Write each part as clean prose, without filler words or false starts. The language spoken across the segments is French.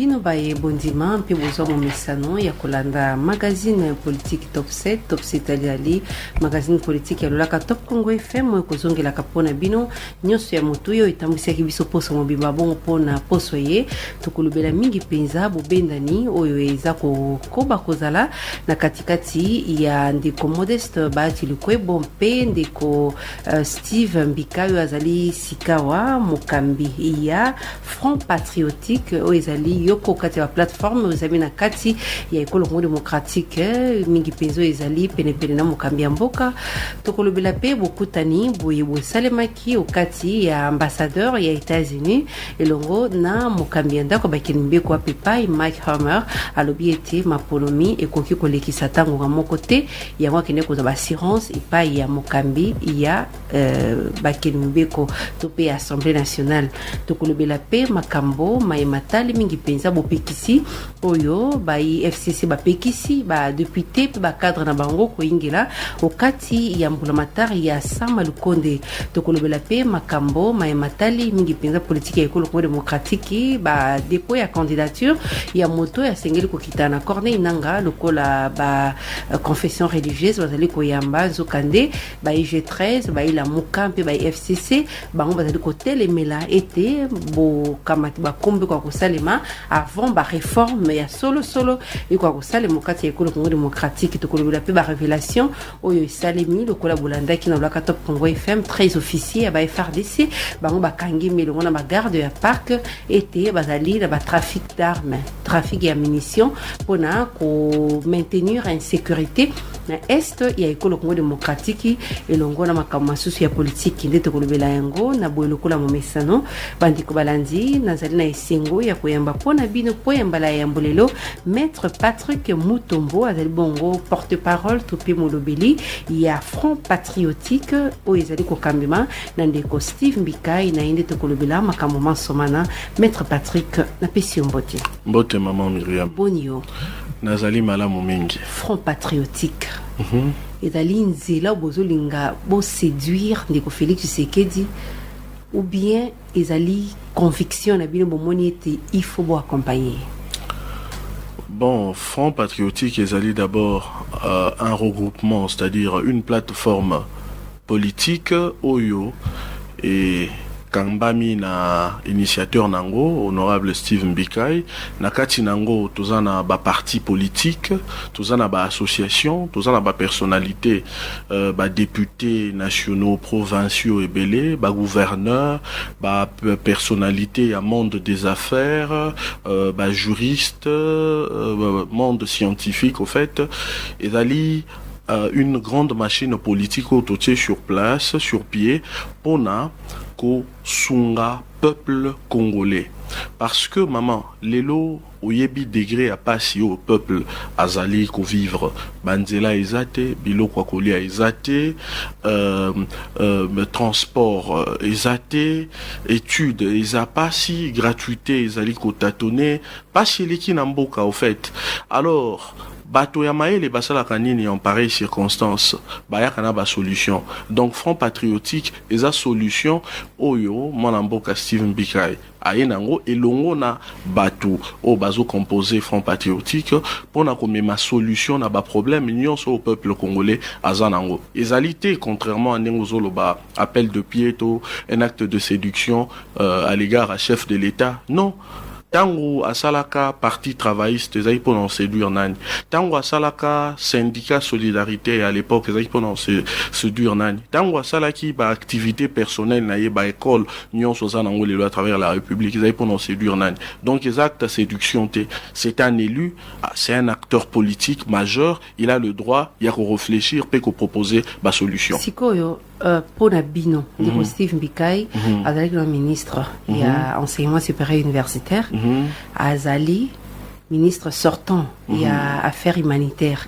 bino baye bondima mpe bozwa momesano ya kolanda magazine politique top 7 ali magazine politique ya lolaka top Congo FM ekozongelaka mpona bino nyonso ya motu oyo etambwisaki biso poso mobimba bongo mpona poso ye tokolobela mingi mpenza bobendani oyo eza kokoba kozala na katikati ya ndeko Modeste Bahati Lukwebo mpe ndeko Steve Mbika oyo azali sikawa mokambi ya Front Patriotique oyo ezali yoko kati ya plateforme ozali na kati ya ekolo Congo démocratique mingi penzo ezali penepene na mokambi ya mboka tokolobela pe bokutani boye bosalemaki okati ya ambassadeur ya États-Unis elongo na mokambi ya ndako bakeni kwa pepai Mike Hammer alobi ete maponomi ekoki kolekisa tango moko te ya mwakene koza ba assurance epai ya mokambi ya bakeni mbeko to pe Assemblée nationale tokolobela pe makambo mayematali mingi penza bopekisi oyo bai FCC bapekisi ba député pe ba cadre na bango koingela okati ya mbulamatari ya Sama Lukonde tokolobela pe makambo mayematali mingi penza politique ya ekolo Congo démocratique ba dépôt ya candidature ya moto ya sengeli kokitana Corneille Nanga lokola ba confession religieuse bazali koyamba nzokande ba IG13 ba ila mukampe ba FCC bango bazali kotelemela ete bo kamati ba kombe kwa kosalema avant ba réforme ya solo et kwa kosalema kati ya ekolo Congo démocratique tokolobela pe ba révélation oyo isalemi lokola bolanda ki na laka top Congo FM très officier ba FRDC bango bakangi melongo na ba garde ya parc ete bazali na ba trafic d'armes trafic ya munitions pona ko maintenir insécurité na est ya ekolo Congo démocratique elongo na makambo masusu ya politique nde tokolobela yango na boye lokola momesano bandiko balandi nazali na esengo ya koyamba pona bino poyambala ya mbolelo maître Patrick Mutombo azali bongo porte-parole topi molobeli ya Front Patriotique o ezali kokambima na ndeko Steve Mbikai na inde tokolobela makambo mansomana maître Patrick na pesi mbote maman Myriam bonio nazali malamu mingi Front Patriotique ezali nzela bozolinga bo séduire ndeko Félix Tshisekedi ou bien ezali conviction na bino bomoni ete il faut bo accompagner. Bon, Front Patriotique ezali d'abord un regroupement, c'est-à-dire une plateforme politique oyo et kambami na initiateur nango honorable Steve Mbikai na kati nango tozana ba parti politique tozana ba association tozana ba personnalité ba députés nationaux provinciaux ebele ba gouverneurs ba personnalité à monde des affaires ba juriste monde scientifique au fait ezali une grande machine politique autour sur place sur pied pona ko sunga peuple congolais parce que maman lelo oyebi degré à passer au peuple azali ko vivre banzela ezate biloko kolia ezate transport ezate études ezapasi gratuité ezali ko tâtonner pas leki na mboka au fait alors bato ya maele basala kanini en pareille circonstance bayaka na ba solution donc Front Patriotique eza solution oyo mwana mboka Steve Mbikai ayenango elongo na bato o bazo composer Front Patriotique pona komema solution na ba problème nyonso au peuple congolais azanango ezalité contrairement à ndengozolo ba appel de pied to un acte de séduction à l'égard à chef de l'État non. Tango asalaka parti travailliste ezali pona séduire nani tango asalaka syndicat solidarité à l'époque ezali pona séduire nani tango asalaki ba activité personnelle na ye ba école nyonso za nango lelo à travers la République ezali pona séduire nani donc les actes de séduction c'est un élu c'est un acteur politique majeur il a le droit ya ko réfléchir pe ko proposer ba solution sikoyo pona bino ndeko Steve Mbikai azali le ministre ya enseignement supérieur universitaire azali ministre sortant ya affaires humanitaires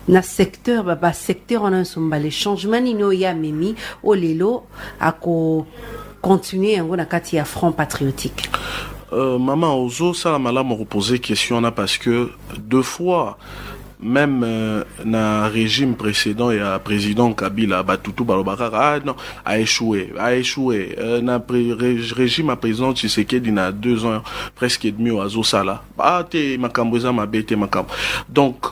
na secteur ba secteur on a somba les changements nino ya memi olelo ako continuer yango na kati ya Front Patriotique. Maman ozo ça la malamu reposer question là parce que deux fois même na régime précédent et à président Kabila Batutu Balobaka non a échoué na régime à président Tshisekedi na 2 ans presque et demi au Azosala te makamboza mabete makam. Donc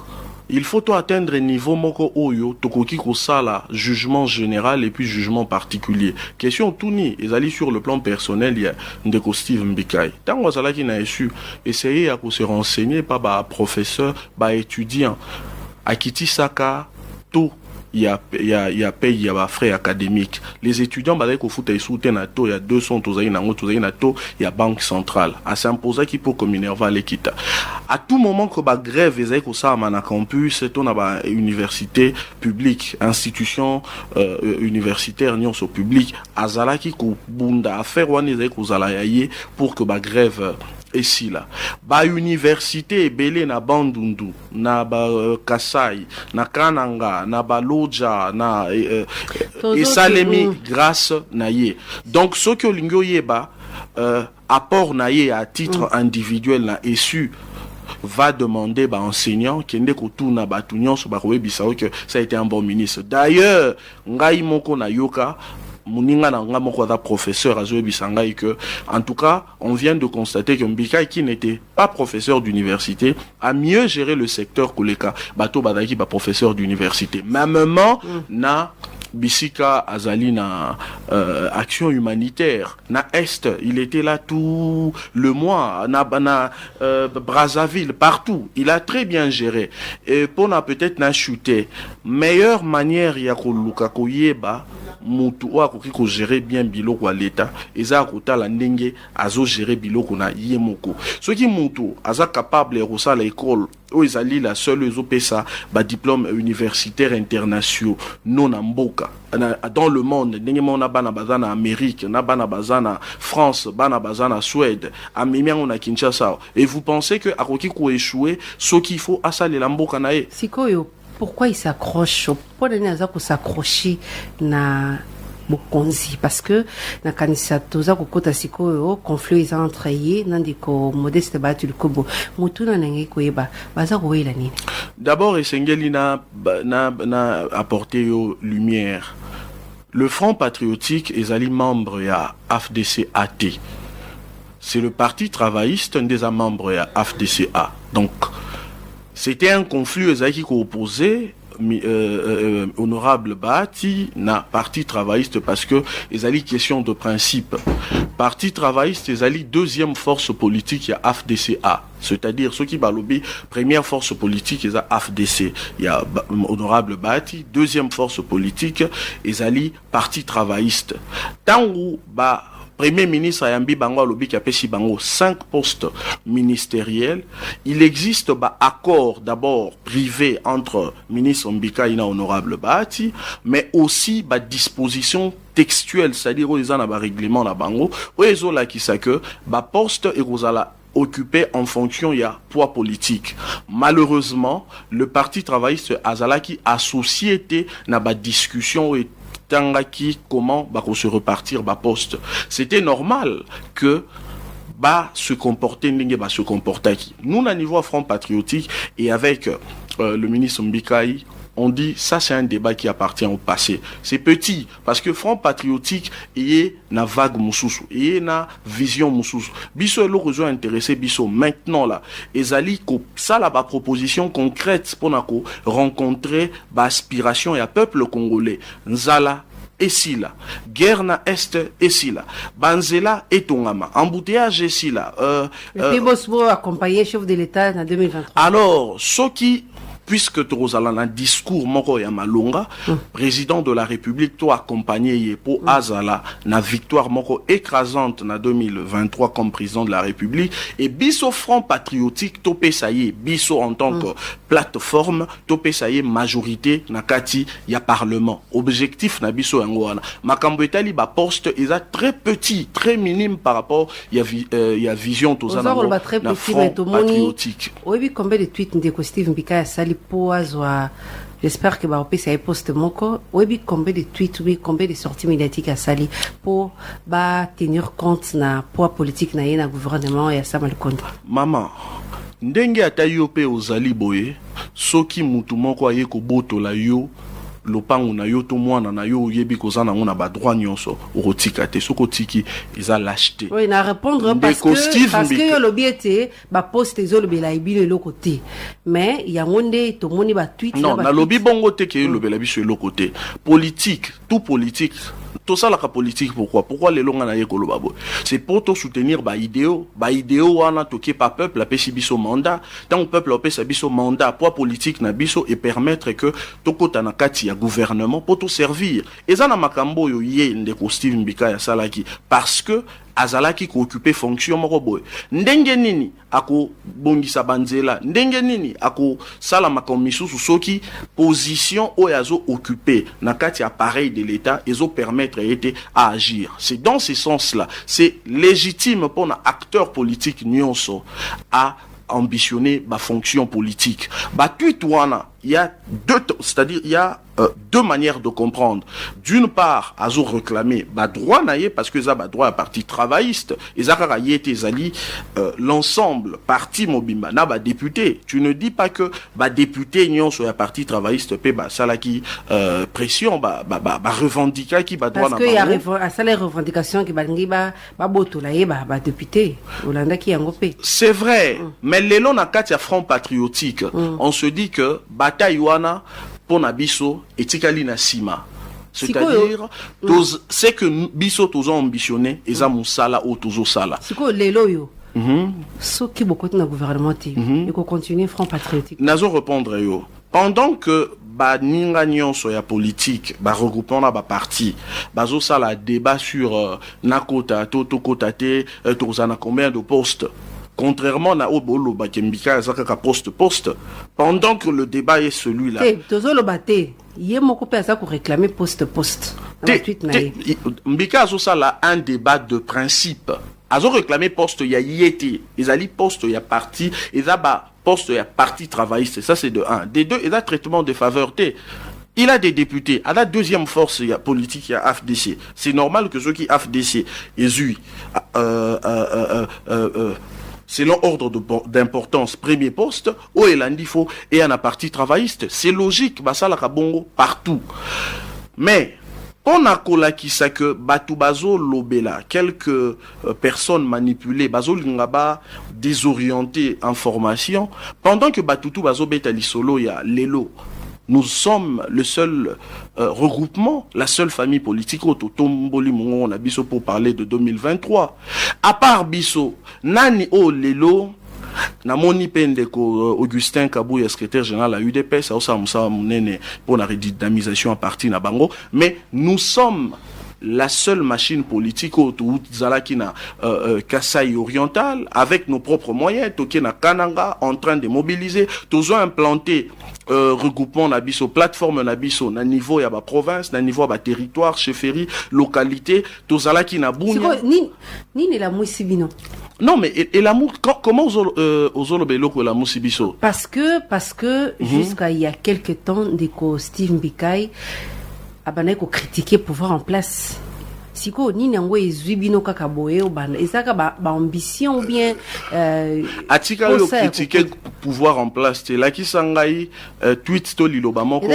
il faut atteindre un niveau moko oyo tokoki kosala jugement général et puis jugement particulier. Question touni ezali sur le plan personnel, il y a ndeko Steve Mbikai tango azalaki na esu essayer à se renseigner par ba professeur ba étudiant akiti saka tout il y a paye, il y a frais académiques. Les étudiants, bah, qu'on fout na to, il y a 200 na to, il y a banque centrale. À s'imposer qui pour que Minerva l'équita. À tout moment que bah grève, ils aient ça à campus, c'est on a bah université publique, institution universitaire, nion so public, azala qui ko bunda affaire wan ils aient pour que bah grève ici là ba université ebele na Bandundu na ba Kasai na Kananga na ba Loja na esalemi grâce na ye. Donc ce que lingo yeba apport na ye à titre individuel na esu va demander ba enseignant kende ko tuna ba tunyon so ba ko ebisa que ça a été un bon ministre. D'ailleurs ngai moko na yoka Muninga na nga moko da professeur azo bisangai que en tout cas on vient de constater que Mbikai qui n'était pas professeur d'université a mieux géré le secteur que les cas bato badaki ba professeur d'université mêmement na Bisika azali na action humanitaire na Est, il était là tout le mois na Brazzaville partout, il a très bien géré et pour na peut-être na chuté meilleure manière ya ko luka ko yeba mutu wa ko ko gérer bien biloko à l'état eza ko tala ndenge azo gérer biloko na yemoko ce qui mutu aza capable de ça l'école où ils allaient la seule pesa ba diplôme universitaire international non amboka dans le monde ndenge mona bana bazana Amérique na bana bazana France bana bazana Suède amemia on a Kinshasa et vous pensez que akoki ko échouer ce qu'il faut asale la mboka na e sikoyo pourquoi il s'accroche pour donner à ko s'accrocher na Bokonzi parce que na kanisa toza kokota sikoyo conflit entre ye nandiko Modeste Batu Kobo mutuna nangi koyeba baza koyela nini. D'abord esengeli na apporter yo lumière. Le Front patriotique ezali membre ya AFDC-AT. C'est le parti travailliste des membres ya AFDC-A. Donc c'était un conflit ezaki ko opposé honorable Bati na parti travailliste parce que ils allaient question de principe. Parti travailliste ils allaient deuxième force politique il y a AFDC-A, c'est-à-dire ceux qui balobi première force politique ils a AFDC, il y a honorable Bati deuxième force politique ils allaient parti travailliste. Tangu ba Premier ministre Ayambi Bango Alobi qui a pesi Bango 5 postes ministériels. Il existe un accord d'abord privé entre ministre Mbika et honorable Bati, mais aussi une disposition textuelle, c'est-à-dire qu'ils ont un règlement la Bango, où ils ont là qui sait que poste et vous allez occupé en fonction il y a poids politique. Malheureusement, le parti travailliste Azalaki a société na ba discussion et tangaki comment se repartir poste. C'était normal que se comporter se comporter. Nous à niveau Front patriotique et avec le ministre Mbikai on dit ça c'est un débat qui appartient au passé. C'est petit parce que Front patriotique est na vague mususu, est na vision mususu. Biso est l'occasion intéressé biso maintenant là. Ezali ko ça la proposition concrète pour nako rencontrer aspiration et à peuple congolais. Nzala et si là, guerre na est et si là, Banzela et Tongama, embouteillage et si là. Le Bosbo accompagné chef de l'État en 2023. Alors, ce qui puisque tu as un discours moko ya malonga président de la République toi accompagné pour azala na victoire moko écrasante na 2023 comme président de la République et biso Front patriotique topé ça y est biso en tant que plateforme topé ça y est majorité na kati ya parlement objectif na biso yangoana makambo etali ba poste ils a très petit très minime par rapport ya vision tous na Front patriotique. Oui combien de tweets ndeko Steve Mbika sali j'espère que va ça poste moko oui combien de tweets oui combien de sorties médiatiques à sali pour tenir compte na poids politique na yena gouvernement et à ça mal contre maman ndenge atayope ozali boye soki mutu moko aye ko botola yo lopango na yo to mwana na yo yebi kozana ngona ba droit nyonso okotika te soko tiki eza lâcheté. Oui, na répondre parce que yo lobiete ba poste ezolo bela ibile lo côté. Mais ya ngonde to moni ba tweet non na lobi bongo te ke yo lobela biso lo côté. Politique, tout politique. Tout ça la politique pourquoi les longs na yeko lobabo c'est pour te soutenir ba idéo wana toké pas peuple la pesi biso mandat tant le peuple pesi biso mandat pour politique na biso et permettre que tokota na kati ya gouvernement pour tout servir eza na makambo yo ye ndeko Steve Mbika ya salaki parce que azalaki ko occuper fonction moko boy ndenge nini ako bongisa banzela ndenge nini ako sala makomisusu soki position oyazo occuper na kati appareil de l'état ezo permettre à agir. C'est dans ce sens-là, c'est légitime pour un acteur politique nyonso à ambitionner ma fonction politique. Il y a deux manières de comprendre. D'une part, azo réclamer droit naie parce que ça droit à parti travailliste et ça l'ensemble parti mobimba na député. Tu ne dis pas que député nyon sur la parti travailliste pe sala qui pression revendiquer qui droit parce que il y a ça les revendications qui boto la député Olanda qui yango pe. C'est vrai, mais les longs na kati ya front patriotique, on se dit que bataille wana pour nabiso etikali na sima. C'est-à-dire c'est que biso tozo ambitionné eza musala o tozo sala. Siko lelo yo. So ki bokoti na gouvernement ti et ko continuer front patriotique. Nazo répondre yo. Pendant que ninga nyonso ya politique regroupant na parti bazo sala débat sur nakota toto kota te tozana combien de postes. Contrairement à Obolo Bakembika Zakaka poste pendant que le débat est celui-là. Tozolo bate, yé moko pe za ko réclamer poste. Mbika azo sala un débat de principe. Azo réclamer poste ya yété, ezali poste ya parti, ezaba poste ya parti travailliste, ça c'est de 1. Des deux, il a traitement de faveur. Il a des députés. À la deuxième force politique, il y a AFDC. C'est normal que ceux qui AFDC aient selon ordre d'importance, premier poste, où il faut et un parti travailliste. C'est logique, ça la kabongo partout. Mais, on a kolaki ça que Batu Bazo Lobela, quelques personnes manipulées, Bazo Lingaba désorienté information, pendant que Batutu Bazo Betali Solo ya Lelo. Nous sommes le seul regroupement, la seule famille politique au Totomboli Mongo na biso pour parler de 2023. À part biso, nani o lelo na moni pendeko Augustin Kabouya, secrétaire général à UDPS, ça osa munene pour la redynamisation à partir na bango, mais nous sommes la seule machine politique au Zalakina Kasaï oriental avec nos propres moyens, Tokena Kananga en train de mobiliser, toujours implanté regroupement nabiso, plateforme nabiso, na niveau ya ba province, na niveau ya ba territoire, chefferie, localité, Tozalakina Bounia. Ni la moussibino. Non mais et l'amour comment ozolo beloko la moussibiso? Parce que jusqu'à il y a quelque temps Steve Mbikai abana ko critiquer pouvoir en place. Siko ni nango ezubino kaka boye obana ezaka ba ambition ou bien atika le critiquer pouvoir en place te la ki sangai tweet to liloba moko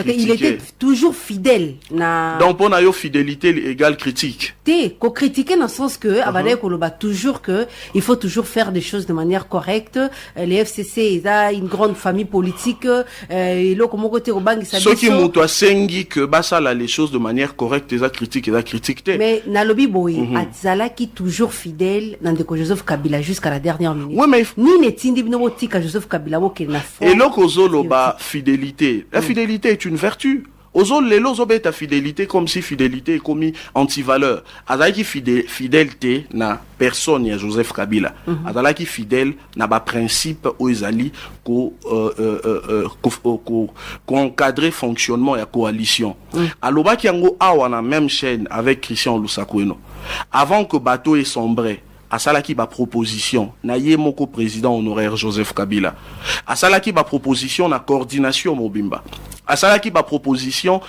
il était toujours fidèle na donc pour na yo fidélité égale critique ko critiquer dans le sens que abana ko loba toujours que il faut toujours faire des choses de manière correcte. Les FCC ils a une grande famille politique et lo komo côté obangi ça ceux qui muto asengi que basala les choses de manière correcte et critique mais Nalobi Boy, Atzala qui toujours fidèle dans de Joseph Kabila jusqu'à la dernière minute. Oui, mais ni netindi binobotika Joseph Kabila qui n'a fait. Et l'okozolo ba fidélité. La fidélité est une vertu. Ozol lelo zobe ta fidélité comme si fidélité est commis anti-valeur. Azalaki fidélité na personne ya Joseph Kabila. Azalaki fidèle na ba principe oizali ko encadrer fonctionnement ya coalition. Alobaki yango awa na même chaîne avec Christian Lusakweno. Avant que bateau ait sombré, asalaki ba proposition na ye moko président honoraire Joseph Kabila. Asalaki ba proposition na coordination mobimba. Asalaki ba proposition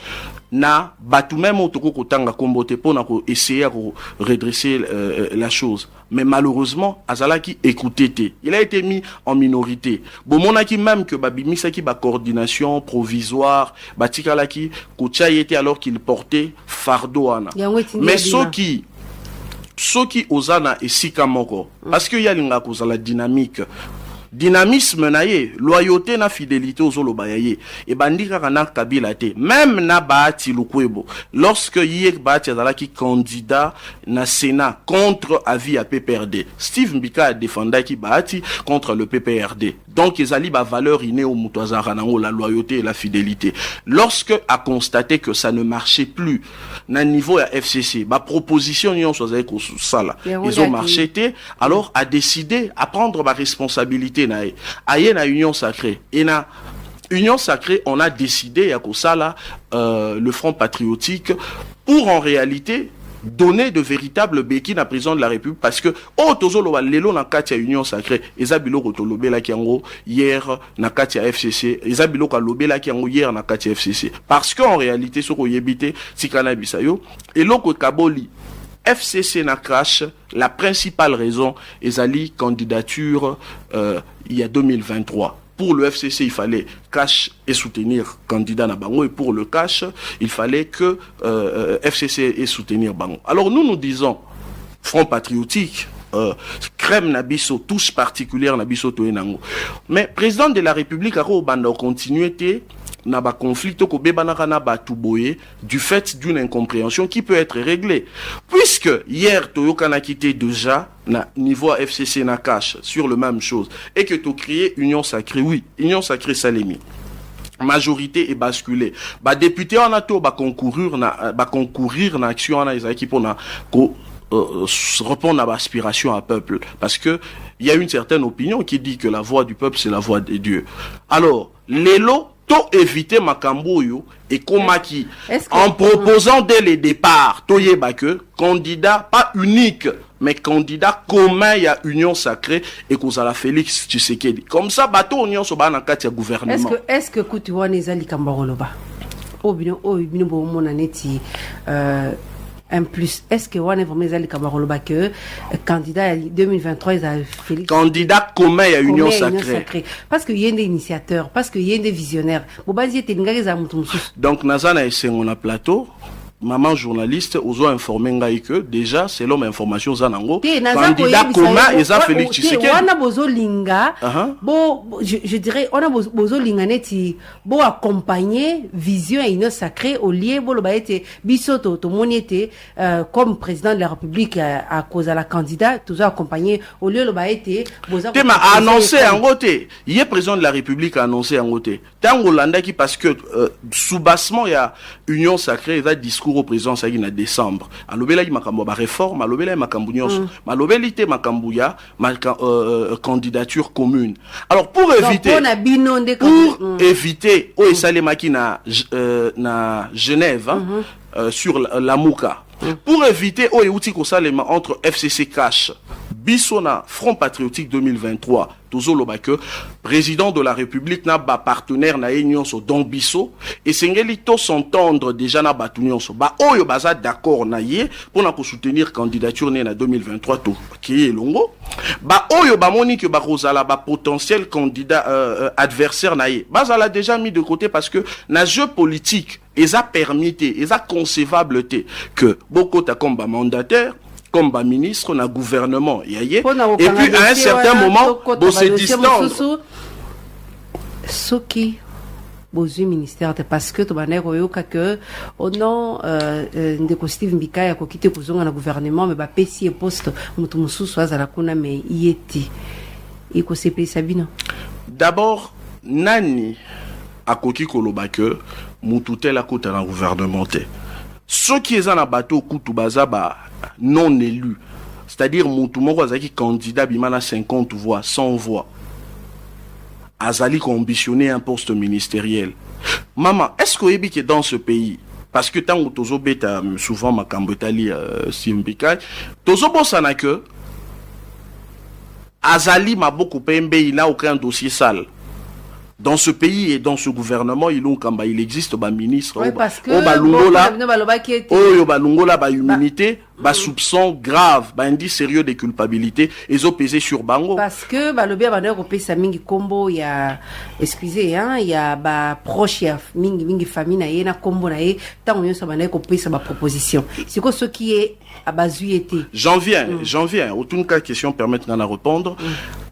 na batu même otoko kotanga kombote pona ko essayer ko redresser la chose. Mais malheureusement, azalaki écouté. Il a été mis en minorité. Bomonaki même que babimisaki ba coordination provisoire, batikalaki kocha était alors qu'il portait fardeau ana. Mais soki ozana esika moko parce que ya linga kozala dynamique. Dynamisme na ye, loyauté na fidélité aux olobayaye et bandika kana kabila te même na baati lukwebo lorsque yek baati azalaki candidat na Sénat contre avis à PPRD Steve Mbika a défendaki baati contre le PPRD donc ezali ba valeur inné au mutazara nango la loyauté et la fidélité lorsque a constaté que ça ne marchait plus na niveau ya FCC ba proposition nyon sozaye ko sala ils ont marché te alors a décidé à prendre ma responsabilité aye na union sacrée et na union sacrée on a décidé à Kosala le front patriotique pour en réalité donner de véritables béquilles à la président de la République parce que tozolo lelo na kati ya union sacrée ezabilo kotolobela kiango hier na kati ya FCC ezabilo kalobela kiango hier na kati ya FCC parce que en réalité soko yebite tikana bisayo eloko kaboli FCC na crash, la principale raison est la candidature il y a 2023. Pour le FCC, il fallait cash et soutenir candidat na Bango et pour le cash, il fallait que FCC et soutenir Bango. Alors nous disons Front patriotique crème nabiso touche particulière nabiso toenango. Mais président de la République a bando continuité na ba conflit ko bebanaka na ba tuboye du fait d'une incompréhension qui peut être réglée puisque hier Toyoka n'a quitté déjà na niveau FCC na cash sur le même chose et que tu créé union sacrée oui union sacrée Salemi majorité est basculée ba député on a to ba concourir na action on a les équipes on a répondre à l'aspiration à peuple parce que il y a une certaine opinion qui dit que la voix du peuple c'est la voix de Dieu. Alors l'élo éviter Makamboyo et Komaki en proposant dès le départ Toyeba que candidat pas unique mais candidat commun il y a union sacrée et Kozala Félix Tshisekedi comme ça bateau union so bana kati ya gouvernement est-ce que Kutuwane zali Kambaroloba obino bo mona neti un plus est-ce que on est vraiment les Kabaroloba que candidat 2023 ils a Félix candidat commun à union sacrée parce que il y a des initiateurs parce que il y a des visionnaires donc nazana et on a plateau maman journaliste ozo informé ngai que déjà selon mes informations zanango candidat commun eza Félix Tshisekedi on a bozo linga bo je dirais on a bozo linga neti bo accompagner vision et union sacrée au lieu bo lo baete bisoto to moniete comme président de la République à cause de la candidat toujours accompagner au lieu lo baete boza tema annoncé en côté il est président de la République a annoncé en côté tango landaki parce que sous-bassement il y a union sacrée il y a discours au président ça en décembre alobela makambo ba réforme alobela makambo nyonso malobelité makambo ya candidature commune alors pour éviter o esalemaki na Genève sur la Mouka pour éviter o euti ko salema entre FCC cash Bissona Front Patriotique 2023 tozoloba que président de la République n'a pas partenaire na union so Don Bisso et sengeli to s'entendre déjà na batunion so ba oyo baza d'accord na ye pour na ko soutenir candidature na 2023 to qui est longo ba oyo ba moni que ba rozala ba potentiel candidat adversaire na ye bazala déjà mis de côté parce que na jeu politique eza permité eza concevable que beaucoup ta comme ba mandataire comme ba ministre na gouvernement et puis à un certain moment bo se distendre soki bozu ministère parce que to baner oyoka que au nom ndeko Steve Mbika ya kokite kuzonga na gouvernement mais ba pesi poste mutu mususu azala kuna mais yeti iko CP Sabino d'abord nani akoki koloba que mutu tela kota na gouvernement te ceux qui est na bateau kutu bazaba non élu c'est-à-dire mutu moko azaki candidat bimana 50 voix 100 voix azali ambitionné un poste ministériel maman est-ce que que dans ce pays parce que tant que tozo beta souvent makambo tali Simbika tozo bosana que azali maboko pembe il n'a aucun dossier sale dans ce pays et dans ce gouvernement, il existe ba ministre, oui, parce que balungola ba humilité, ba soupçon grave, ba indice sérieux de culpabilité, ils ont pesé sur bango. Parce que balobi abana ko pesa mingi kombo ya excusez hein, il y a ba proche ya mingi famille na ye na kombo na ye, tant on so bana ko pesa ba proposition. C'est quoi ce qui est à bazuité. J'en viens. Aucune question permettre d'en répondre.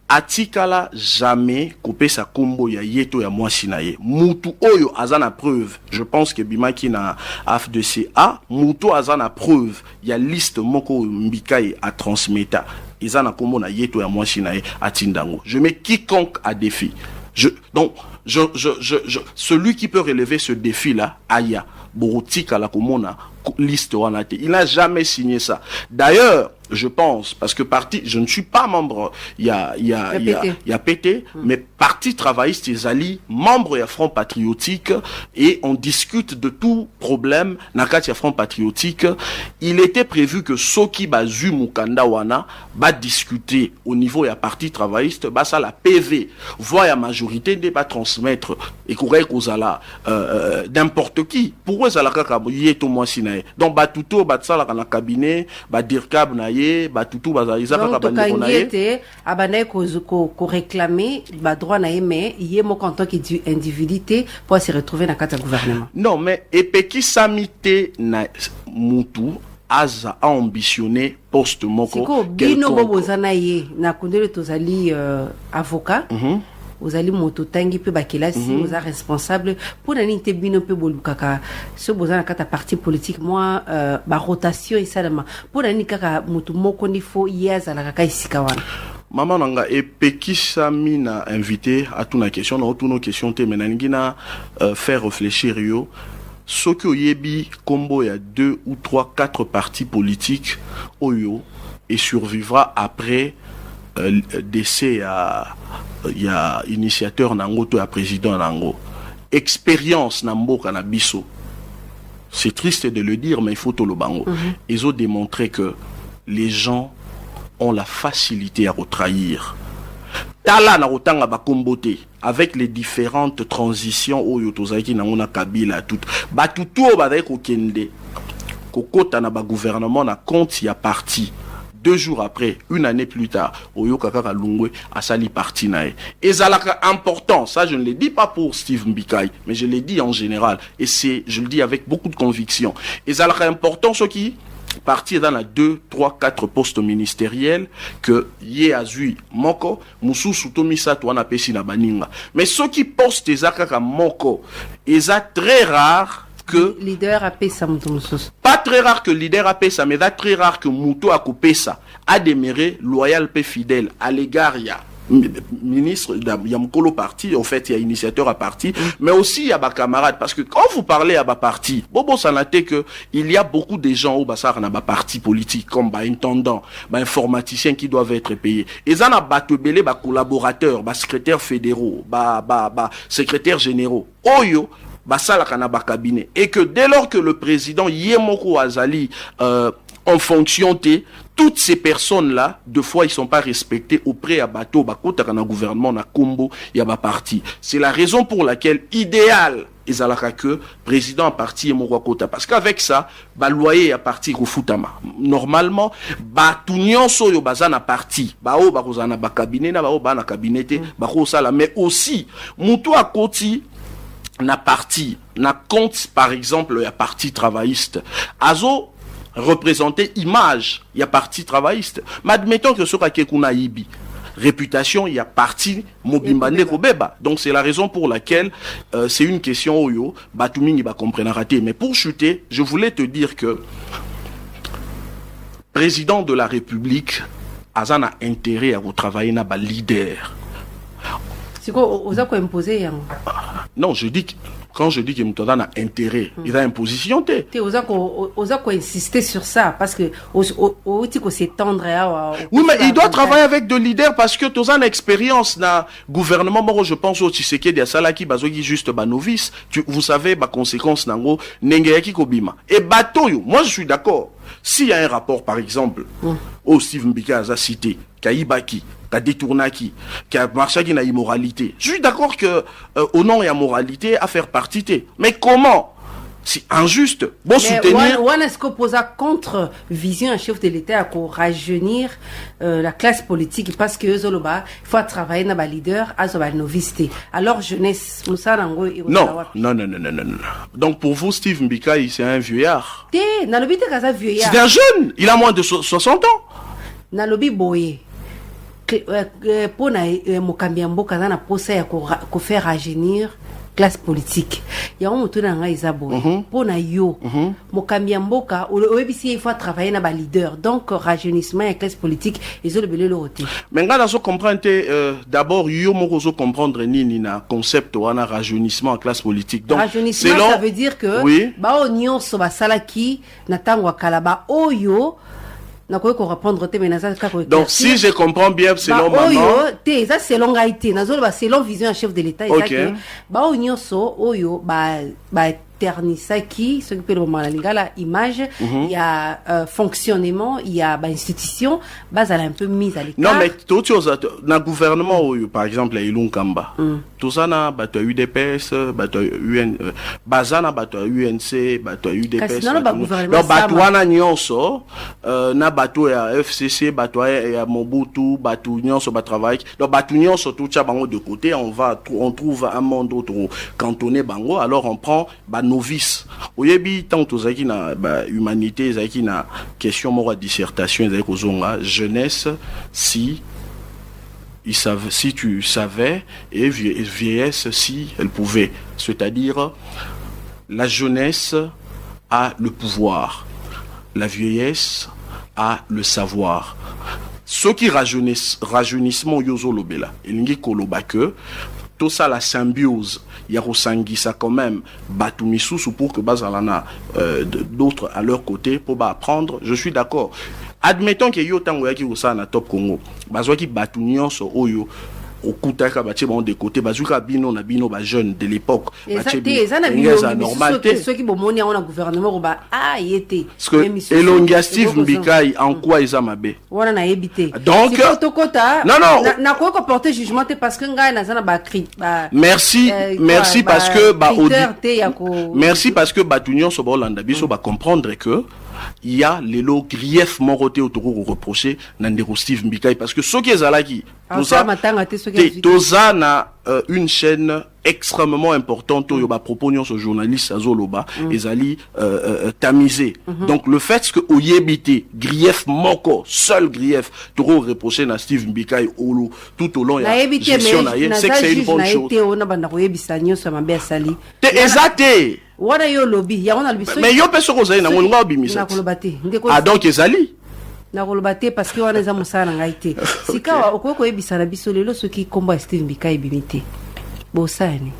Atikala jamais coupé sa combo ya yeto ya mwasi na ye. Mutu oyo azana preuve. Je pense que Bimaki na AF2CA, mutu azana preuve. Ya liste moko mbikai a transmeta. Izana combo na yeto ya mwasi na ye atindango. Je mets quiconque à défi. Celui qui peut relever ce défi là, aya. Borotika la komona liste wanate. Il n'a jamais signé ça. D'ailleurs, je pense, parce que je ne suis pas membre, il y a PT, mais parti travailliste, ils allient membre du Front Patriotique et on discute de tout problème. Nakati Front Patriotique, il était prévu que Soki Bazu Mukanda Wana va discuter au niveau du parti travailliste, bah ça la PV, voit la majorité ne pas transmettre et courir Kozala n'importe qui. Pour eux, ça la kakaboye tout moi sinae. Donc batuto batsala kana cabinet, ba dirkab na batutu bazaliza kaka bandeko na ye abanaye ko réclamer ba droit na ye mais yé mo en tant qu'individualité pour se retrouver dans le gouvernement. Non mais epeki samite na mutu aza a ambitionné poste moko siko bino bobozana ye na kundele tozali avocat. Vous allez moto tangi pe bakela si vous êtes responsable pour nani te bino pe bolukaka so bozana kata parti politique moi ba rotation et ça pour nani kaka moto moko ni fo yaza la kaka isika wana. Maman nanga epekisa mina invité à toute la question na toutes nos questions te menangina faire réfléchir yo soki oyebi kombo ya 2 ou 3 4 partis politiques oyo et survivra après décès il y a initiateur nango to ya président nango expérience na mboka na biso. C'est triste de le dire mais il faut to le bango. Ils ont démontré que les gens ont la facilité à retrahir. Tala na rotanga bakombote avec les différentes transitions oyo tozaki nango na Kabila tout batutu bazaki kokende kokota na ba gouvernement na compte ya parti. 2 jours après, 1 année plus tard, Oyo Kaka Lungwe a sali parti nae. Et ça important, ça je ne le dis pas pour Steve Mbikai, mais je le dis en général. Et je le dis avec beaucoup de conviction. Et ça important, ce qui parti dans la 2, 3, 4 postes ministériels que Ye Azui Moko, Moussou Soutomisa Touana Pesi na Baninga. Mais ceux qui postent des akaka Moko, ils sont très rares. Que leader a pesa pas très rare que leader a pesa mais très rare que Mouto a coupé ça a demeuré loyal et fidèle à l'égard ya ministre Yamkolo parti en fait il y a initiateur à parti mais aussi il y a ba camarades parce que quand vous parlez à ba parti bobo sanate que il y a beaucoup de gens au basar na ba parti politique comme ba intendant ba informaticiens qui doivent être payés et ça na batebele ba collaborateurs ba secrétaires fédéraux ba secrétaires généraux oyo basala kana ba cabinet et que dès lors que le président Yemoko Azali en fonction toutes ces personnes là deux fois ils sont pas respectés auprès à bateau bakota kana gouvernement na Kombo ya ba parti. C'est la raison pour laquelle idéal ezalaka que président a parti Yemoko Kota parce qu'avec ça ba loyer à parti ko futama normalement ba tunyon so yo bazana parti ba o ba kozana ba cabinet na ba o ba na cabinet ba ko sala mais aussi mutu akoti na parti, na compte par exemple, il y a parti travailliste. Azo représenté image, il y a parti travailliste. Mais admettons que ce kakekuna ibi, réputation, il y a parti mobimbane kobeba. Donc c'est la raison pour laquelle c'est une question oyo, batumingi ba comprendre raté. Mais pour chuter, je voulais te dire que président de la République, azana intérêt à vous travailler na ba leader. C'est quoi, vous avez imposé non, je dis quand je dis que Moutada a intérêt, il a imposition. Vous avez insisté sur ça parce que au s'étendre. Oui, mais il doit travailler avec des leaders parce que tu as une expérience dans le gouvernement. Moi, je pense au Tshisekedi, à Salaki, Bazogi, juste novice. Vous savez, ma conséquence, Nango, Nengeyaki Kobima. Et Batoyo, moi, je suis d'accord. S'il y a un rapport, par exemple, au Steve Mbika a cité, Kaibaki, ka détournaki, qui a marché qui na immoralité. Je suis d'accord que au nom il y a moralité à faire partie. Mais comment? C'est injuste. Bon, soutenir. On est-ce qu'on pose contre vision un chef de l'État pour rajeunir la classe politique parce que il faut travailler dans les leaders, à la novicité. Alors jeunesse, non. Donc pour vous, Steve Mbikai, c'est un vieillard. C'est un jeune. Il a moins de 60 ans. Nalobi boye. Pour Mokambi Mboka na posa ya ko faire rajeunir classe politique. Il y a un moto na ngai zabo. Pour na yo. Mokambi Mboka il faut travailler na ba leader. Donc rajeunissement et classe politique ils ont le belé l'autre. Mais ngana so comprendre d'abord yo moko zo comprendre nini na concept wana rajeunissement en classe politique. Donc rajeunissement ça veut dire que oui. Ba onyon so ba salaki na tangwa kalaba oyo. Donc si je comprends bien selon maman ça selon Gaïté selon vision chef de l'État okay. Ba onyoso oyo ba ternisaki ce qui peut le moment la image il y a fonctionnement il y a institution base un peu mise à l'écart. Non mais tout chose dans gouvernement oyo par exemple à Ilunkamba tout ça na bato UDPS bato UN bazana bato UNC bato UDPS donc bato wana nyonso na bato ya FCC bato ya Mobutu bato nyonso ba travail donc bato nyonso tout ça bango de côté on trouve un monde autre cantonné bango alors on prend novice oyebi tant tozaki na humanité zaki na question moko dissertation zaki kozonga jeunesse si tu savais et vieillesse si elle pouvait, c'est-à-dire la jeunesse a le pouvoir, la vieillesse a le savoir. Ceux qui rajeunissement yozo lobela elingi koloba que tout ça la symbiose ya kosangisa quand même batu misusu pour que bazalana d'autres à leur côté pour apprendre. Je suis d'accord. Admettons que yo tango yaki kosa na top Congo bazwaki batu nyonso oyo okutaka batie bon de côté bazuka bino na bino ba jeune de l'époque batie normal ceux qui bomoni on a gouvernement ba yete elongia Steve Mbikai en quoi ils amabe wana na ebité donc non na ko porter jugement parce que ngai na zana ba cri merci parce que merci parce que batu nyonso ba Hollande biso ba comprendre que il y a les lots griefs moroté autour reprocher Nandero Steve Mbikai parce que ceux qui est là qui Tozana une chaîne extrêmement importante où il y a propos sur journaliste Azoloba ezali tamisé. Donc le fait que oyebité grief moko seul grief trop reprocher na Steve Mbikai tout au long il y a gestion c'est que c'est une bonne chose. Exacté. Mais yo peso kozali na ngolonga obimisa. Ah donc ezali nakolobate parce que wana za musana ngaite sika okoko ebisa na biso lelo soki komba Steve Mbikai bimité bosani.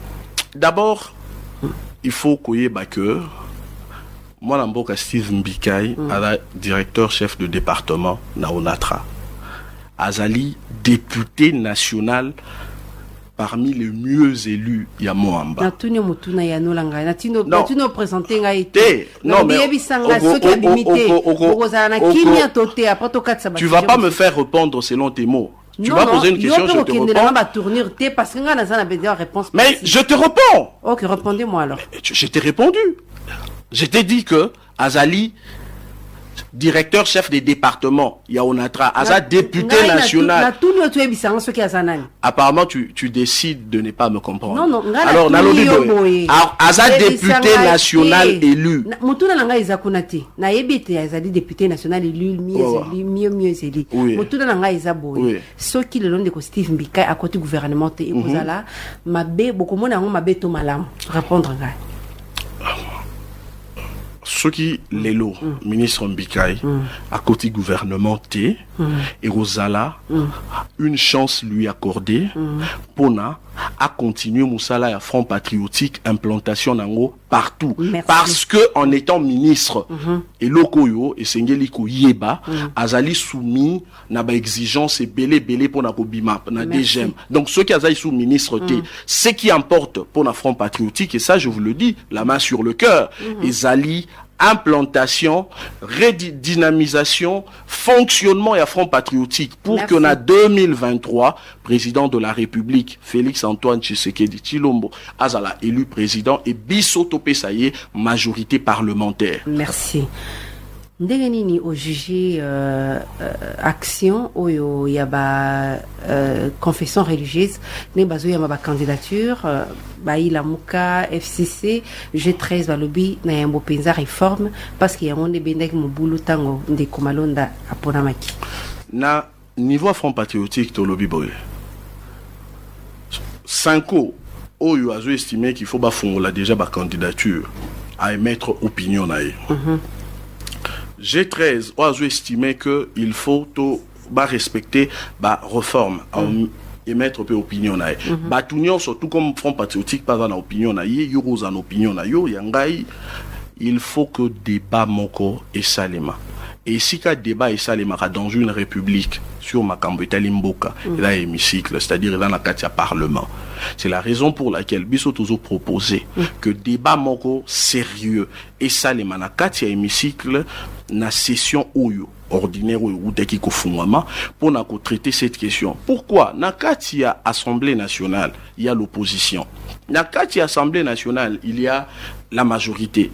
D'abord il faut koyeba que moi na mboka Steve Mbikai ala directeur chef de département na Onatra azali député national parmi les mieux élus ya Moamba. Natuni mutuna ya nolanga natino présenter ngaite. Non mais tu vas pas me faire répondre selon tes mots. Tu vas poser une question, je te réponds. Mais je te réponds. Ok, répondez-moi alors. Je t'ai répondu. Je t'ai dit que Azali directeur chef des départements Yaonatra Aza député national. Apparemment tu décides de ne pas me comprendre. Non, alors Aza député national élu. Mutuna nanga izakunati na yebite azali député national élu mieux élu. Mutuna nanga izaboye soki le long de Steve Mbikai à côté gouvernement et kozala mabe bokomona ngo mabe to malam répondre ngai. Ceux qui l'élo ministre Mbikai à côté gouvernement T et Rosala une chance lui accordée pona à continuer Moussala à Front Patriotique implantation nango partout. Merci. Parce que en étant ministre et lokoyo et sengeliko yeba azali soumis na ba exigence et belé pour na kobima na DGM. Donc ceux qui azali sous ministre T ce qui importe pour na Front Patriotique et ça je vous le dis la main sur le cœur ezali implantation, redynamisation, fonctionnement et Front patriotique pour Merci. qu'on a 2023 président de la République Félix Antoine Tshisekedi Tshilombo azala élu président et biso topé ça y est majorité parlementaire. Merci. Ndenge nini au juger action oyo ya ba confession religieuse ne bazo ya ba candidature ba ila muka FCC G13 balobi na yambo penza réforme parce qu'il y a monde bendaki mobulu tango ndeko malonda apona maki Na niveau Front patriotique to lobi boy 5 ans oyo azo estimé qu'il faut ba fongola déjà ba candidature à émettre opinion na ye. G13 a estimé qu'il faut respecter la réforme, émettre peu opinion. Batunion surtout comme Front patriotique pas en opinion yoro en opinion yangai, il faut que débat moko et salema. Et si qu'un débat et salema dans une république sur Makambo Italimboka, là hémicycle, c'est-à-dire dans la katia parlement. C'est la raison pour laquelle Biso toujours proposé que débat moko sérieux et salema na katia hémicycle na session oyo ordinaire ou deki ko fungwama pour na traiter cette question. Pourquoi na katia Assemblée nationale, il y a l'opposition. Na katia Assemblée nationale, il y a la majorité.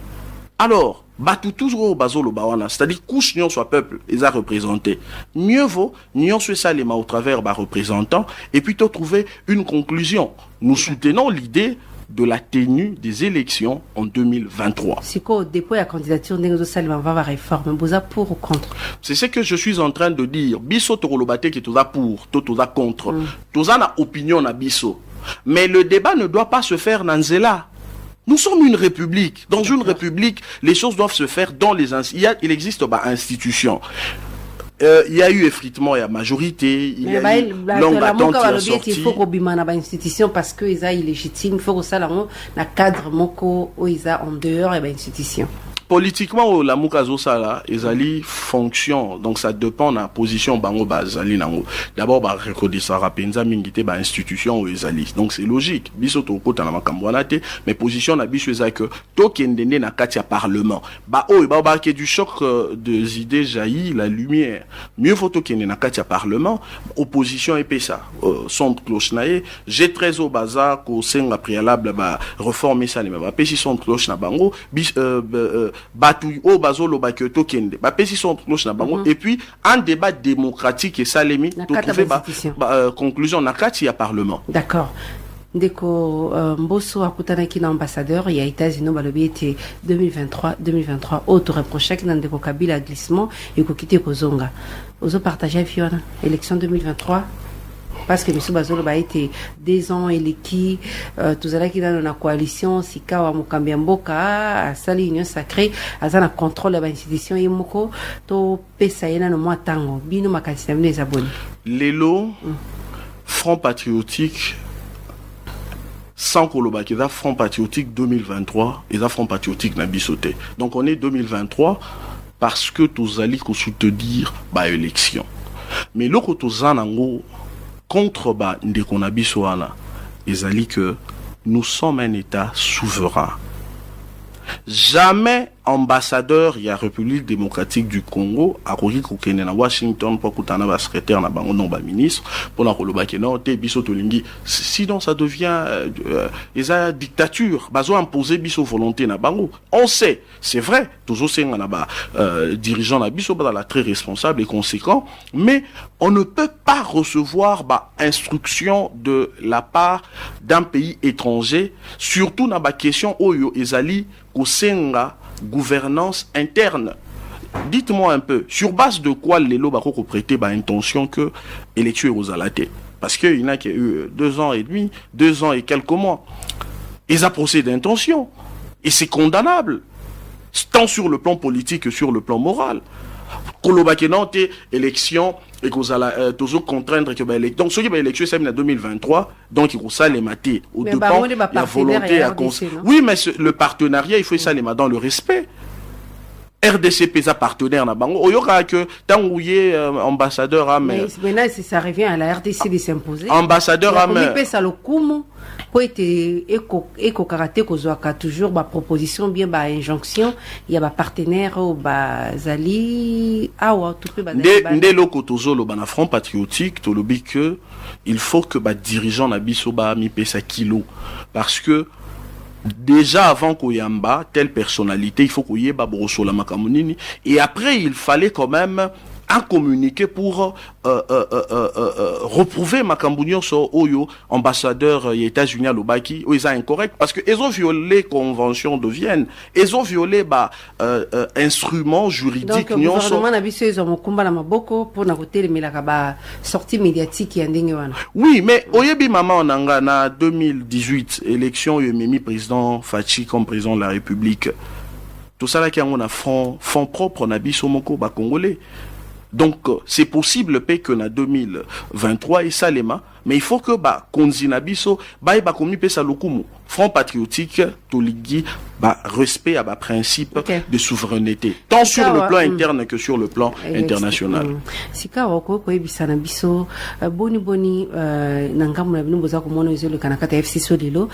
Alors, batu toujours au bazolo bawana, c'est-à-dire couche nion soit peuple, ils a représenté. Mieux vaut nion soit salema au travers bas représentants et plutôt trouver une conclusion. Nous soutenons l'idée de la tenue des élections en 2023. C'est quoi, dépôt la candidature de Salima va réforme, boza pour ou contre? C'est ce que je suis en train de dire. Biso torolobate qui toza pour, toza contre. Toza na opinion na biso. Mais le débat ne doit pas se faire dans Nzela. Nous sommes une république. Dans une république, les choses doivent se faire dans les il existe institutions. Il y a eu effritement la majorité, il y a eu longue attente qui a sorti. Il faut qu'on ba institution parce que ils a illégitime, il faut que ça là na cadre moko ou ils a en dehors et ba institution. Politiquement, la Mukazo Sala, Ezali fonction, donc ça dépend de la position Bango Bazali Nango. D'abord, bah, recorder ça, Rapenza Mingite, bah, institution ou Ezali. Donc c'est logique. Biso Toko Tanamakamwanate, mais position na biso Ezali que Tokendene na Katia Parlement. Bah, oh, bah, qu'il y a du choc des idées jaillit, la lumière. Mieux faut Tokendene na Katia Parlement, opposition et ça. Son cloche nae, G13 au bazar, qu'au sein préalable, bah, réformer ça, mais bah, pési son cloche na Bango, batu o bazolo bakyoto kende ba pesi son cloche na bango et puis un débat démocratique et salemi to trouver conclusion na kati ya parlement. D'accord. Ndeko Mbosso akutanaki na ambassadeur ya États-Unis balobi ete 2023 autre reproche ki na ndeko Kabila glissement et ko kite ko zonga. Ozo partager fiona élection 2023 parce que monsieur Bazolo a été 2 ans et qui tous allés qui dans la coalition sika wa mukambi mboka sali union sacrée azana contrôle de l'institution et moko to pesa yena no mwatango bino makasi na les abonnés lelo Front patriotique sans Koloba qui est Front patriotique 2023 et Front patriotique na bisoté. Donc on est 2023 parce que tous allés ko soutenir ba élection. Mais loko tozanango contre ba ndekonabiso wana ezali que nous sommes un État souverain. Jamais ambassadeur ya République démocratique du Congo a koki kokende na Washington pour kutana ba secrétaire na bango non ba ministre pour na koloba ke non te biso tolingi sinon ça devient eza dictature bazo imposer biso volonté na bango. On sait, c'est vrai, toujours senga na ba dirigeant na biso ba la très responsable et conséquent, mais on ne peut pas recevoir ba instruction de la part d'un pays étranger, surtout na ba question oyo ezali kosenga gouvernance interne. Dites-moi un peu, sur base de quoi les lots bako prêter ba intention que élection aux alaté? Parce qu'il y en a qui a eu 2 ans et demi, 2 ans et quelques mois. Ils ont procédé d'intention. Et c'est condamnable. Tant sur le plan politique que sur le plan moral. Kolobakenante, élection, et qu'on a toujours contraindre que l'élection. Donc, ce qui est l'élection, c'est en 2023. Donc, il faut ça les mater. Au dépend, la volonté à oui, mais le partenariat, il faut ça les mater dans le respect. RDC pesa partenaire na bango. Il y aura que tant où y est ambassadeur à mais maintenant, ça revient à la RDC de s'imposer. Ambassadeur à po ete eko karaté kozwaka toujours ba proposition bien ba injonction ya ba partenaire o ba zali awa tout pe ba nde loko tozolo bana Front Patriotique tolobi que il faut que ba dirigeant na biso ba mi pesa kilo parce que déjà avant koyamba telle personnalité il faut koyeba borosola makamunini et après il fallait quand même un communiqué pour reprouver Makambunyo sur Oyo, ambassadeur des États-Unis à Lobaki, où ils ont incorrect, parce que ils ont violé convention de Vienne, ils ont violé instruments juridiques. Donc, le gouvernement n'a pas eu mokumba na maboko pour na côté mais la sortie médiatique ya ndenge wana. Oui, mais oyebi mama onanga na 2018 élection yememi président Fachi comme président de la République. Tout ça là qui a un fonds propre na biso moko ba congolais. Donc, c'est possible que na 2023 et Salema, mais il faut que konzina biso ba komi pesa lokumu Front Patriotique toligi respect à principe de souveraineté tant sur le plan interne que sur le plan international. Sika wako ko ebisana biso boni nangamu na bino boza ko mona ezelo kanakata FCC lelo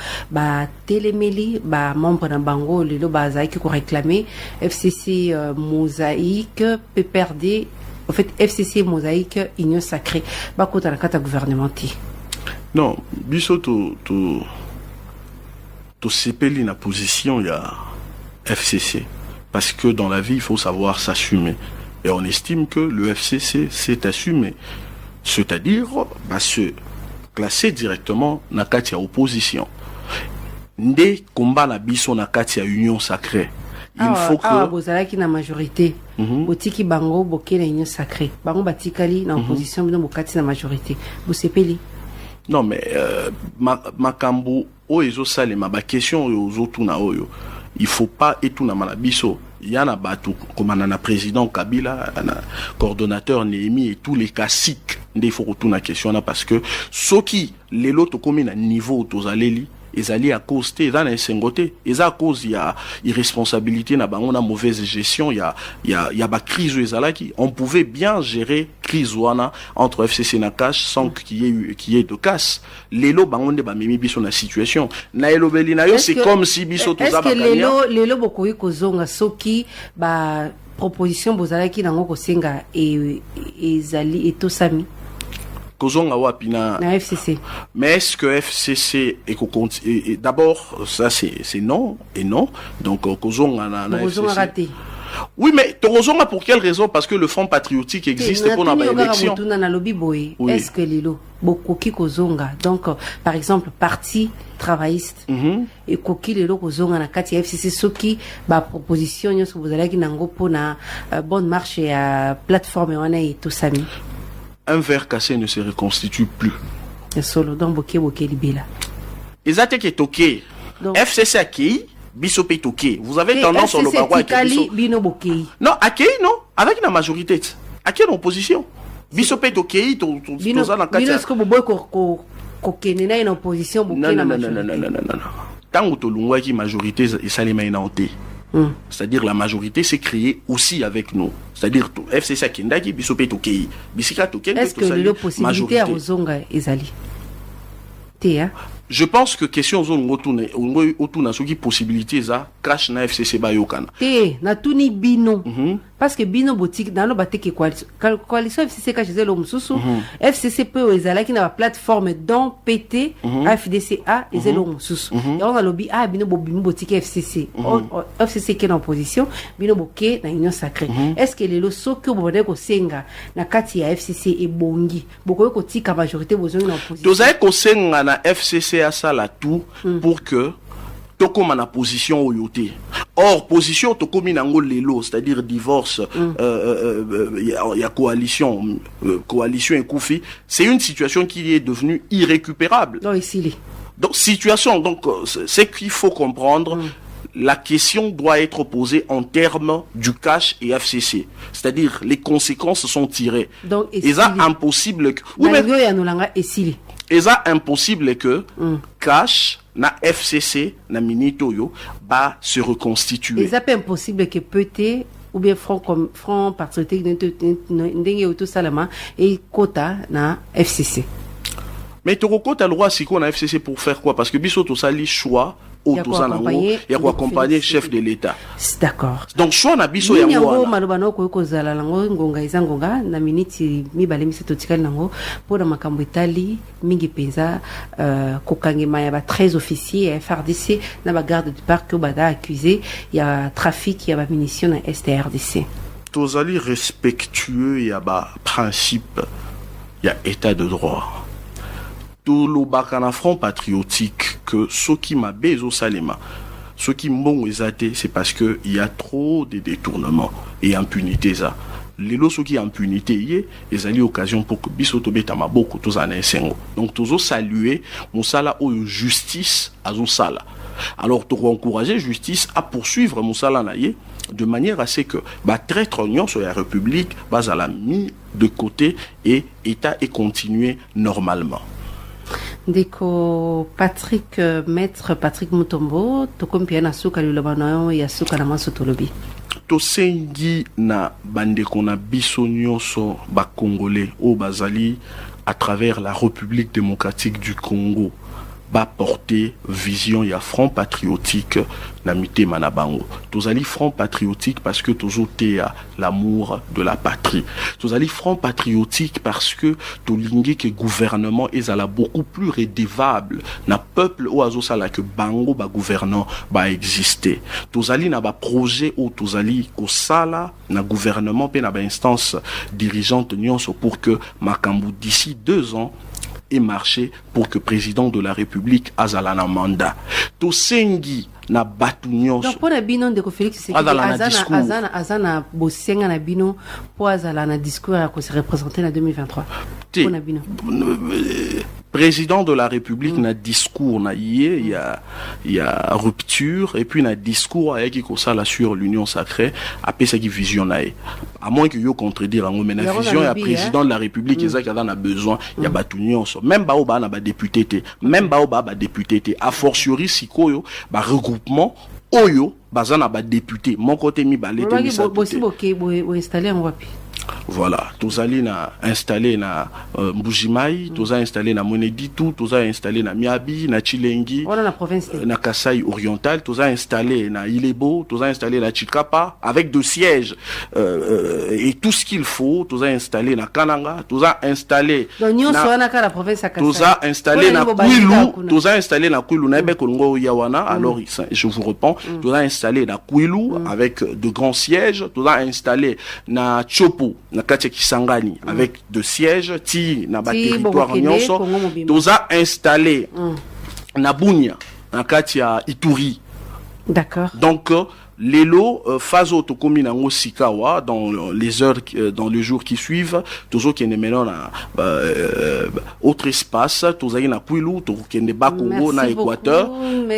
telemeli membre na bango lelo zaiki ko réclamer FCC Mosaïque PPRD. En fait, FCC Mosaïque, Union Sacrée, bakota na kata gouvernementé. Non, biso to sepeli na position ya FCC parce que dans la vie il faut savoir s'assumer et on estime que le FCC s'est assumé, c'est-à-dire se classer directement na kati ya opposition. Nde combat na biso na kati ya Union Sacrée. Il faut que bozalaki na majorité botiki bango boke na Union Sacrée bango batikali na opposition bino bokati na majorité bosepeli. Non mais makambo o ezo salema ba question ozo tuna oyo il faut pas etuna malabiso yana batu komana na président Kabila na coordonnateur Néhémie et tous les classiques nde il faut retourner question na parce que soki lelo to komi na niveau tozaleli ezali à cause te dans insengoté eza à cause ya irresponsabilité na bango na mauvaise gestion ya ba crise ezalaki on pouvait bien gérer crise wana entre FCC na cash sans qu'il y ait de casse lelo bango nde ba memi biso na situation na elobeli na yo c'est comme si biso toza ba gagner est-ce que lelo bokoyi kozonga soki ba proposition bozalaki nango kosenga ezali etosami Kozonga wapina na FCC. Mais est-ce que FCC est d'abord ça c'est non et non donc Kozonga na FCC raté. Oui mais Kozonga pour quelle raison parce que le Front Patriotique existe pour la élection. Oui. Est-ce que lilo bokoki Kozonga donc par exemple parti travailliste et koki lelo Kozonga na kati FCC soki ba proposition nyoso bozalaki nango pona bonne marche ya plateforme wana etosami. Un verre cassé ne se reconstitue plus. Solo donc boké libela. Ezate ke toké. FCC akei, biso pe toké. Vous avez tendance sur le barreau à bino boké. Non, akei non, avec la majorité. Akei en opposition. Biso pe toké, to za na kati. Bino est-ce que boboy ko kenena en opposition boké na majorité. Non. Tango to lungwa ki majorité esalema ina onté. C'est-à-dire la majorité s'est créée aussi avec nous. C'est-à-dire FCC Kendaki, Bisope Tokei, Bisika Tokei. Est-ce que le possibilité à Ozonga Ezali? Je pense que question zone autour qui possibilité ça cash na FCC bayokana. Na tuni bino. Parce que bino boutique dans le bateke coalition FCC cash zelo mususu. FCC peut ezala qui na plateforme dont PT FDCA et zelo mususu. Et on a lobby bino boutique FCC. FCC qui est en opposition, bino boké na Union Sacrée. Est-ce que les loso que vous ko senga na kati ya FCC et bongi. Boko ko tika majorité besoin na opposition. Dozaye ko senga na FCC à ça là tout pour que toko mana position oyoté. Or position toko minango lelo, c'est-à-dire divorce, y a coalition et Koufi, c'est une situation qui est devenue irrécupérable. Non, ici. Donc situation, donc c'est qu'il faut comprendre. La question doit être posée en termes du cash et FCC. C'est-à-dire, les conséquences sont tirées. Donc, et ça, impossible que... Oui, mais... Et ça, impossible que cash, na FCC, na minitoyo, va se reconstituer. Et ça, pas impossible que peut-être, ou bien Front Patriotique, n'engue tout ça, et quota, na FCC. Mais Toroko t'as le droit si qu'on a FCC pour faire quoi? Parce que biso to sali choix au tout ça il y a quoi accompagner chef de l'État. D'accord. Donc choix na biso ya ngo malobano ko kozala lango ngonga izangonga na miniti mibale miseto tikali nango pona makambo itali mingi penza kokangema ya ba 13 officiers ya FRDC na ba garde du parc bada accusé ya trafic ya ba munitions na STRDC. Tozali respectueux ya ba principe ya état de droit. Tout le bakana front patriotique que ceux qui m'a bezo salema, ceux qui m'ont exaté, c'est parce que il y a trop de détournements et impunité ça. Les lots ceux qui impunité y ils allaient occasion pour que bisoto betama beaucoup tous en sengo. Donc tous saluer musala ou justice azo sala. Alors tu encourager justice à poursuivre musala naie de manière à ce que bah traître union sur la République bas à la mis de côté et état et continuer normalement. Deko Patrick Maître Patrick Mutombo tokompia na suka lilobana ya suka na masotolobi tosengi na bandeko na biso nyonso ba congolais au bazali à travers la République démocratique du Congo ba porter vision ya front patriotique na mitema na bango. Tozali front patriotique parce que tozote à l'amour de la patrie. Tozali front patriotique parce que tolingi que gouvernement est à la beaucoup plus redevable na peuple ou azosala que bango ba gouvernant ba exister. Tozali na ba projet ou tozali ko sala na gouvernement pe na ba instance dirigeante nyonso pour que makambu d'ici 2 ans et marcher pour que président de la République azalana mandat. Tosengi na batu nyonso. Donc pour la bino de Félix c'est azana bosenga na bino pour azalana discours à se représenter en 2023. Pour la bino. Président de la République na discours na il y a rupture et puis na discours avec qui ça sur l'union sacrée après ça qui vision na à moins que yo contredire en mais la vision ya président de la République ezaki a besoin il y a batu nyonso même ba oba na ba député té même ba oba ba député té a fortiori sikoyo ba regroupement oyo bazana ba député mon côté mi balete mi sa installer en wapi. Voilà, tozali na installé na Mbujimai, toza installé na Moneditu, toza installé na Miabi, na Chilengi, na Kasai oriental, toza installé na Ilebo, toza installé na Chikapa avec 2 sièges et tout ce qu'il faut, toza installé na Kananga, toza installé toza installé na Kwilu, toza installé na Kwilu na Bekongo Yawana, alors je vous réponds, toza installé na Kwilu avec de grands sièges, toza installé na Chopo na kati Kisangani avec 2 sièges ti na ba territoire nyonso toza installé na Bunia na kati ya Ituri. D'accord. Donc les lots fazo to komi na Sikawa dans les heures dans les jours qui suivent tozo kende maintenant na autre espace toza na Kwilu to kende Bakongo na Équateur.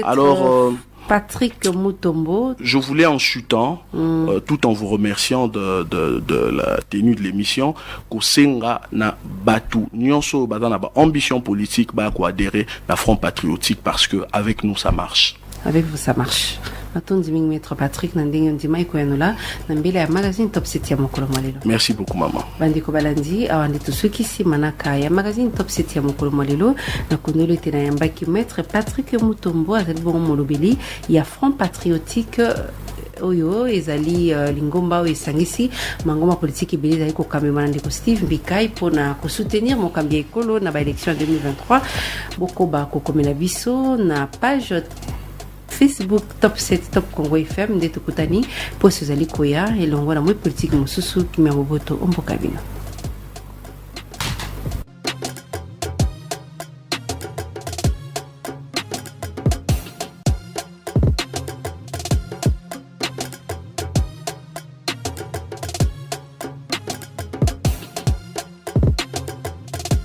Alors Patrick Mutombo. Je voulais en chutant, tout en vous remerciant de la tenue de l'émission, Kosenga na batu nyonso badana ba ambition politique ba ko adhérer na front patriotique parce que avec nous ça marche. Avec vous ça marche. Matondi Ming Maître Patrick Nandinga Ndimai Koyanola Nambela ya magazine Top 7 ya mokolo mwalelo. Merci beaucoup maman. Bandiko balandi awandi tusuki si manaka ya magazine Top 7 ya mokolo mwalelo na kondolo tena ya mbaki Maître Patrick Mutombo azali bon molobeli ya front patriotique oyo ezali lingomba o esangisi mangoma politique ebele ezali kokamema ndeko Steve Mbikai pona ko soutenir mokambi ekolo na ba élection 2023 bokoba kokomela biso na page Facebook Top 7 Top Congo FM nde tukutani po sezali koya elongo na mwe politique mosusu kimya boboto ombokabino.